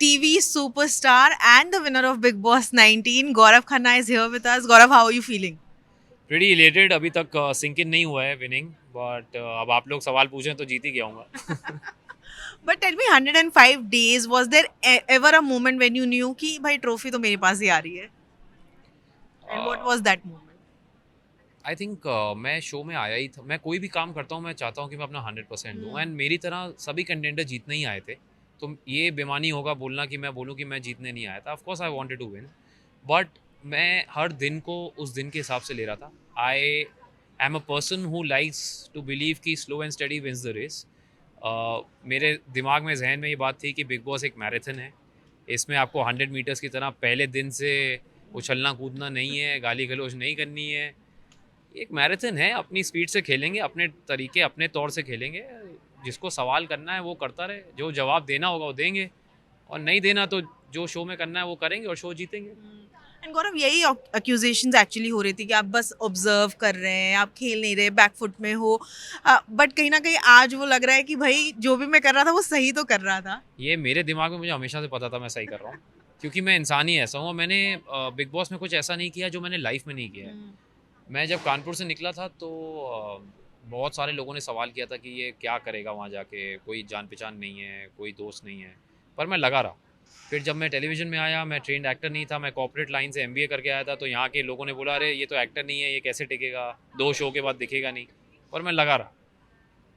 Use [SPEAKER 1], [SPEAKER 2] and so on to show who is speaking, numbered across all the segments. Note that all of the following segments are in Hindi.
[SPEAKER 1] TV superstar and the winner of Big Boss 19, Gaurav Khanna is here with us. Gaurav, how are you feeling?
[SPEAKER 2] Pretty elated. अभी तक सिंक इन नहीं हुआ है विनिंग, बट अब आप लोग सवाल पूछें तो जीत ही गया हूँगा।
[SPEAKER 1] But tell me, 105 days, was there ever a moment when you knew कि भाई ट्रॉफी तो मेरे पास ही आ रही है? And what was that moment?
[SPEAKER 2] I think मैं शो में आया ही था। मैं कोई भी काम करता हूँ, मैं चाहता हूँ कि मैं अपना 100% दूँ, एंड मेरी तरह सभी कंटेंडर जीतने ही आए थे। तो ये बेमानी होगा बोलना कि मैं बोलूँ कि मैं जीतने नहीं आया था। Of course I wanted to win, but मैं हर दिन को उस दिन के हिसाब से ले रहा था। I am a person who likes to believe कि slow and steady wins the race. मेरे दिमाग में, जहन में ये बात थी कि बिग बॉस एक मैराथन है। इसमें आपको 100 मीटर्स की तरह पहले दिन से उछलना कूदना नहीं है, गाली गलौज नहीं करनी है। एक मैराथन है, अपनी स्पीड से खेलेंगे, अपने तरीके अपने तौर से खेलेंगे। जिसको सवाल करना है वो करता रहे, जो जवाब देना होगा वो देंगे, और नहीं देना तो जो शो में करना है वो करेंगे और शो जीतेंगे।
[SPEAKER 1] एंड गौरव, यही एक्यूजेशंस एक्चुअली हो रही थी कि आप बस ऑब्जर्व कर रहे हैं, आप खेल नहीं रहे, बैकफुट में हो। बट कहीं ना कहीं आज वो लग रहा है कि भाई जो भी मैं कर रहा था वो सही तो कर रहा था।
[SPEAKER 2] ये मेरे दिमाग में मुझे हमेशा से पता था मैं सही कर रहा हूँ, क्योंकि मैं इंसान ही ऐसा हूँ। मैंने बिग बॉस में कुछ ऐसा नहीं किया जो मैंने लाइफ में नहीं किया है। मैं जब कानपुर से निकला था तो बहुत सारे लोगों ने सवाल किया था कि ये क्या करेगा वहाँ जाके, कोई जान पहचान नहीं है, कोई दोस्त नहीं है, पर मैं लगा रहा। फिर जब मैं टेलीविज़न में आया, मैं ट्रेंड एक्टर नहीं था, मैं कॉर्पोरेट लाइन से एमबीए करके आया था, तो यहाँ के लोगों ने बोला अरे ये तो एक्टर नहीं है, ये कैसे टिकेगा, 2 शो के बाद दिखेगा नहीं, पर मैं लगा रहा।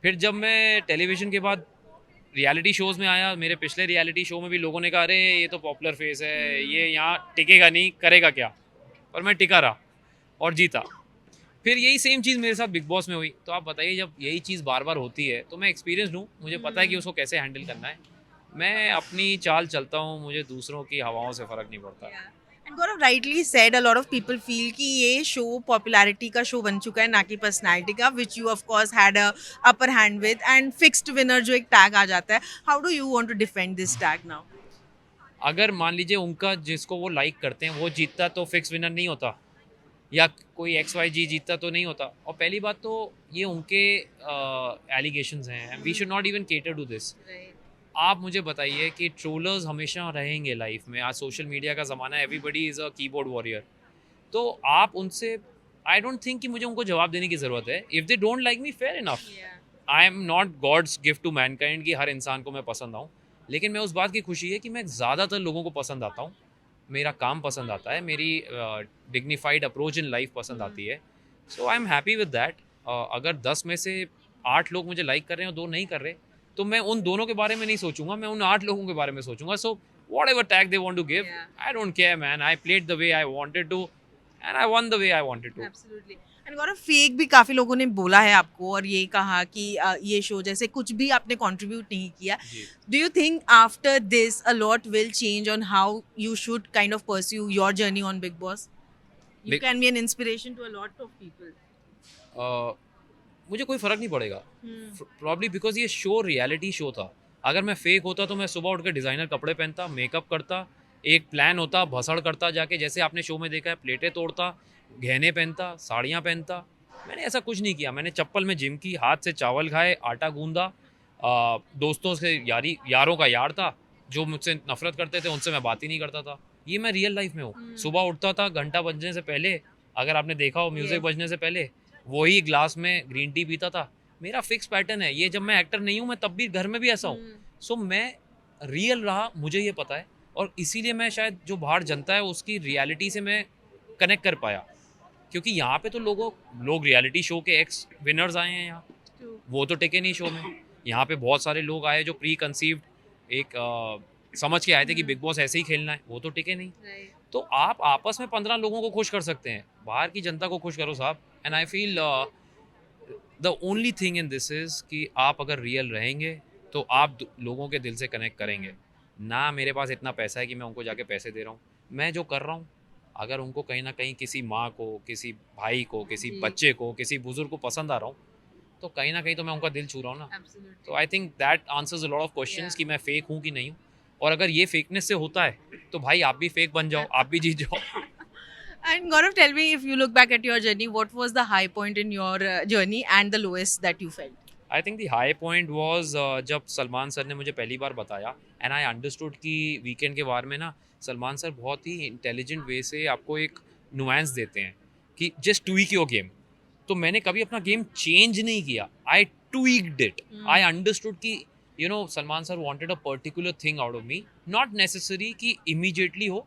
[SPEAKER 2] फिर जब मैं टेलीविज़न के बाद रियलिटी शोज़ में आया, मेरे पिछले रियलिटी शो में भी लोगों ने कहा अरे ये तो पॉपुलर फेस है, ये यहाँ टिकेगा नहीं, करेगा क्या, पर मैं टिका रहा और जीता। फिर यही सेम चीज़ मेरे साथ बिग बॉस में हुई। तो आप बताइए, जब यही चीज़ बार बार होती है तो मैं एक्सपीरियंस लूँ, मुझे पता है कि उसको कैसे हैंडल करना है। मैं अपनी चाल चलता हूँ, मुझे दूसरों की हवाओं से फ़र्क नहीं पड़ता।
[SPEAKER 1] And Gaurav rightly said, a lot of people feel कि ये शो पॉपुलैरिटी का शो बन चुका है, ना कि पर्सनैलिटी का, which you of course had a upper hand with, and fixed winner जो एक टैग आ जाता है। How do you want to defend this tag now?
[SPEAKER 2] अगर मान लीजिए उनका जिसको वो लाइक करते हैं वो जीतता तो फिक्स विनर नहीं होता, या कोई एक्स वाई जी जीतता तो नहीं होता। और पहली बात तो ये उनके एलिगेशंस हैं, we should not even cater to this. आप मुझे बताइए कि ट्रोलर्स हमेशा रहेंगे लाइफ में। आज सोशल मीडिया का ज़माना है, everybody is a keyboard warrior. तो आप उनसे, आई डोंट थिंक कि मुझे उनको जवाब देने की ज़रूरत है। If they don't like me, fair enough. I am not God's gift to mankind कि हर इंसान को मैं पसंद आऊँ, लेकिन मैं उस बात की खुशी है कि मैं ज़्यादातर लोगों को पसंद आता हूँ। मेरा काम पसंद आता है, मेरी डिग्निफाइड अप्रोच इन लाइफ पसंद आती है। So I am happy with that. अगर 10 में से 8 लोग मुझे लाइक कर रहे हैं और 2 नहीं कर रहे, तो मैं उन दोनों के बारे में नहीं सोचूंगा, मैं उन 8 लोगों के बारे में सोचूंगा। So whatever tag they want to give, I don't care man. I played the way I wanted to, and I won the way I wanted to.
[SPEAKER 1] Absolutely. And Gaurav, fake भी काफी लोगों ने बोला है आपको, और ये कहा कि ये शो जैसे कुछ भी आपने कंट्रीब्यूट नहीं किया।
[SPEAKER 2] जी।
[SPEAKER 1] Do you think after this a lot will change on how you should kind of pursue your journey on Bigg Boss? You
[SPEAKER 2] Big-
[SPEAKER 1] can be an inspiration to a lot of people.
[SPEAKER 2] मुझे कोई फ़र्क नहीं पड़ेगा, प्रॉब्ली बिकॉज ये शो रियलिटी शो था। अगर मैं फेक होता तो मैं सुबह उठ के डिज़ाइनर कपड़े पहनता, मेकअप करता, एक प्लान होता, भसड़ करता जाके, जैसे आपने शो में देखा है, प्लेटें तोड़ता, गहने पहनता, साड़ियाँ पहनता। मैंने ऐसा कुछ नहीं किया। मैंने चप्पल में जिम की, हाथ से चावल खाए, आटा गूंदा, दोस्तों से यारों का यार था। जो मुझसे नफरत करते थे उनसे मैं बात ही नहीं करता था। ये मैं रियल लाइफ में हूँ। सुबह उठता था, घंटा बजने से पहले, अगर आपने देखा हो, म्यूज़िक बजने से पहले वही ग्लास में ग्रीन टी पीता था। मेरा फिक्स पैटर्न है ये। जब मैं एक्टर नहीं हूँ, मैं तब भी घर में भी ऐसा हूँ। सो मैं रियल रहा, मुझे ये पता है, और इसीलिए मैं शायद जो बाहर जनता है उसकी रियलिटी से मैं कनेक्ट कर पाया। क्योंकि यहाँ पे तो लोग रियलिटी शो के एक्स विनर्स आए हैं यहाँ, वो तो टिके नहीं शो में। यहाँ पे बहुत सारे लोग आए जो प्री कंसीव्ड एक समझ के आए थे कि बिग बॉस ऐसे ही खेलना है, वो तो टिके नहीं। तो आप आपस में 15 लोगों को खुश कर सकते हैं, बाहर की जनता को खुश करो साहब। And I feel the only thing in this is कि आप अगर रियल रहेंगे तो आप लोगों के दिल से कनेक्ट करेंगे। ना मेरे पास इतना पैसा है कि मैं उनको जाके पैसे दे रहा हूँ। मैं जो कर रहा हूँ, अगर उनको कहीं ना कहीं किसी माँ को, किसी भाई को, किसी बच्चे को, किसी बुजुर्ग को पसंद आ रहा हूँ, तो कहीं ना कहीं तो मैं उनका दिल छू रहा हूँ ना। तो I think that answers a lot of questions कि मैं फेक हूँ कि नहीं हूँ। और अगर ये फेकनेस से होता है तो भाई आप भी फेक बन जाओ, आप भी जीत जाओ।
[SPEAKER 1] And Gaurav, tell me, if you look back at your journey, what was the high point in your journey and the lowest that you felt?
[SPEAKER 2] I think the high point was जब सलमान सर ने मुझे पहली बार बताया एंड आई अंडरस्टूड कि वीकेंड के बारे में ना सलमान सर बहुत ही इंटेलिजेंट वे से आपको एक नुआंस देते हैं कि जस्ट ट्वीक योर गेम. तो मैंने कभी अपना गेम चेंज नहीं किया. आई ट्वीक्ड इट. आई अंडरस्टूड कि you know Salman sir wanted a particular thing out of me. Not necessary कि इमीडिएटली हो,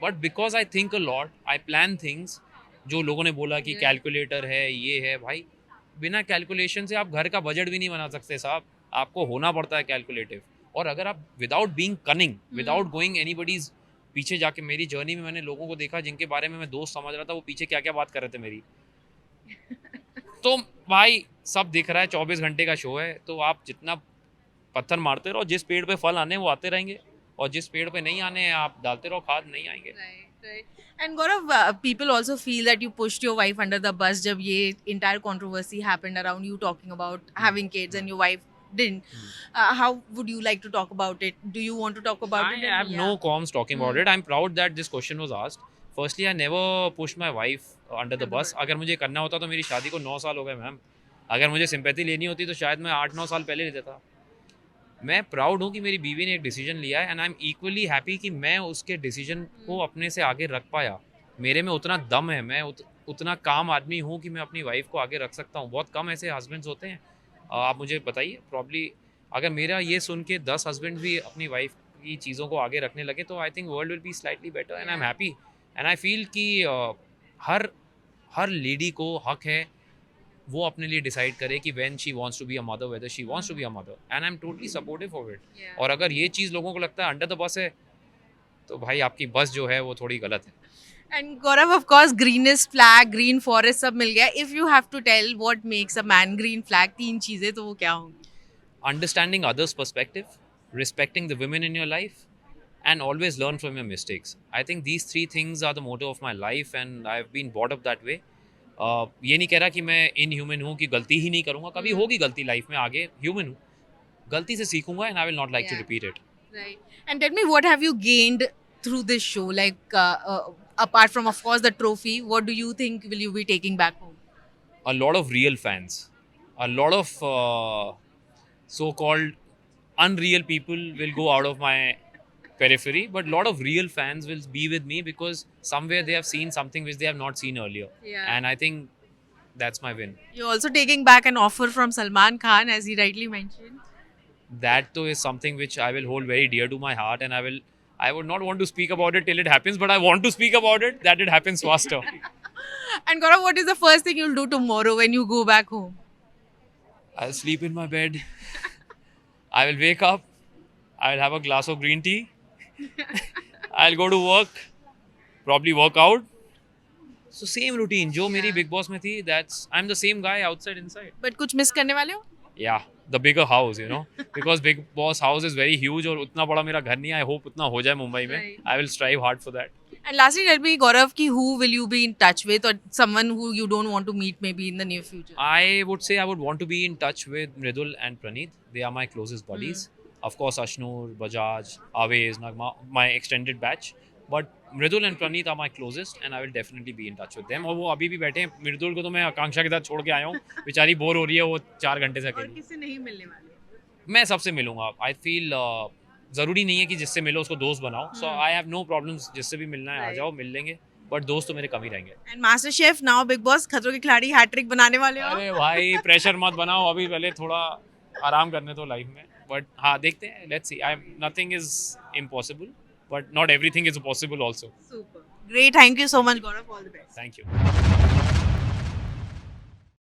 [SPEAKER 2] but because I think a lot, I plan things. जो लोगों ने बोला कि कैलकुलेटर है, ये है, भाई बिना कैलकुलेशन से आप घर का बजट भी नहीं बना सकते साहब. आपको होना पड़ता है कैलकुलेटिव. और अगर आप without being cunning, without going anybody's पीछे जाके, मेरी जर्नी में मैंने लोगों को देखा जिनके बारे में मैं दोस्त समझ रहा था, वो पीछे क्या क्या बात कर रहे थे मेरी. तो भाई सब दिख रहा है, 24 घंटे का शो है. तो आप जितना पत्थर मारते रहो, जिस पेड़ पे फल आने हैं वो आते रहेंगे, और जिस पेड़ पे नहीं आने हैं आप डालते रहो खाद, नहीं आएंगे.
[SPEAKER 1] Right. And Gaurav, people also feel that you pushed your wife under the bus जब ये entire controversy happened around you talking about having kids and your wife didn't. How would you like to talk about it? Do you want to talk about
[SPEAKER 2] I
[SPEAKER 1] it?
[SPEAKER 2] have no qualms talking about it. I'm proud that this question was asked. Firstly, I never pushed my wife under the bus. अगर मुझे करना होता तो मेरी शादी को 9 साल हो गए मैम. अगर मुझे सिंपैथी लेनी होती तो शायद मैं 8-9 साल पहले ले देता. मैं प्राउड हूँ कि मेरी बीवी ने एक डिसीजन लिया है, and I am equally happy कि मैं उसके डिसीजन को अपने से आगे रख पाया. मेरे में उतना दम है, मैं उतना काम आदमी हूँ कि मैं अपनी वाइफ को आगे रख सकता हूँ. बहुत कम ऐसे हस्बैंड्स होते हैं. आप मुझे बताइए, प्रॉब्ली अगर मेरा ये सुन के 10 हस्बैंड भी अपनी वाइफ की चीज़ों को आगे रखने लगे तो I think world will be slightly better. And I am happy and I feel कि हर लेडी को हक है वो अपने लिए डिसाइड करे कि when she wants to be a mother, whether she wants to be a mother, and I am totally supportive of it.
[SPEAKER 1] Yeah.
[SPEAKER 2] और अगर ये चीज़ लोगों को लगता है अंडर द बस है, तो भाई आपकी बस जो है वो थोड़ी गलत है.
[SPEAKER 1] And Gaurav, of course, greenest flag, green forest सब मिल गया. If you have to tell what makes a man green flag, 3 चीजें तो वो क्या होंगी?
[SPEAKER 2] Understanding others' perspective, respecting the women in your life, and always learn from your mistakes. I think these 3 things are the motto of my life, and I've been brought up that way. ये नहीं कह रहा कि मैं इनह्यूमन हूँ कि गलती ही नहीं करूँगा. कभी होगी गलती लाइफ में, आगे ह्यूमन हूँ, गलती से सीखूंगा, and I will not like to
[SPEAKER 1] Yeah.
[SPEAKER 2] Repeat it.
[SPEAKER 1] Right. And tell me, what have you gained through this show? Like, apart from, of course, the trophy, what do you think will you be taking back home?
[SPEAKER 2] A lot of real fans, a lot of so-called unreal people will go out of my periphery, but a lot of real fans will be with me because somewhere they have seen something which they have not seen earlier.
[SPEAKER 1] Yeah.
[SPEAKER 2] And I think that's my win.
[SPEAKER 1] You're also taking back an offer from Salman Khan, as he rightly mentioned.
[SPEAKER 2] That though is something which I will hold very dear to my heart, and I would not want to speak about it till it happens, but I want to speak about it that it happens faster.
[SPEAKER 1] And Gaurav, what is the first thing you'll do tomorrow when you go back home?
[SPEAKER 2] I'll sleep in my bed. I will wake up. I'll have a glass of green tea. I'll go to work. Probably work out. So same routine जो मेरी Big Boss में थी. I'm the same guy outside inside.
[SPEAKER 1] But कुछ miss करने वाले हो?
[SPEAKER 2] Yeah, the bigger house, you know, because Big Boss house is very huge और उतना बड़ा मेरा घर नहीं है. I hope उतना हो जाए मुंबई में.
[SPEAKER 1] Right.
[SPEAKER 2] I will strive hard for that.
[SPEAKER 1] And lastly, tell me, Gaurav, ki who will you be in touch with, or someone who you don't want to meet maybe in the near future?
[SPEAKER 2] I would say I would want to be in touch with Mridul and Praneeth. They are my closest buddies. Of course, Ashnur, Bajaj, Aves, Nagma, my extended batch. But Mridul and Praneeth are my closest, and I will definitely be in touch with them. और वो अभी भी बैठे हैं. मृदुल को तो मैं आकांक्षा के साथ छोड़ के आया हूँ. बेचारी बोर हो रही है वो 4 घंटे से अकेली.
[SPEAKER 1] किससे नहीं मिलने वाले?
[SPEAKER 2] मैं सबसे मिलूंगा. आई फील ज़रूरी नहीं है कि जिससे मिलो उसको दोस्त बनाओ. सो आई हैव नो प्रॉब्लम्स. जिससे भी मिलना है आ जाओ, मिल लेंगे. बट दोस्त तो मेरे कम ही रहेंगे.
[SPEAKER 1] And Master Chef, now Big Boss, खतरों के खिलाड़ी हैट्रिक बनाने वाले हो?
[SPEAKER 2] अरे भाई प्रेशर मत बनाओ. अभी पहले थोड़ा आराम करने दो लाइफ में. बट हाँ, देखते हैं. Let's see. Nothing is impossible, but not everything is possible also.
[SPEAKER 1] Super. Great. Thank you so much, Gaurav. All the best.
[SPEAKER 2] Thank you.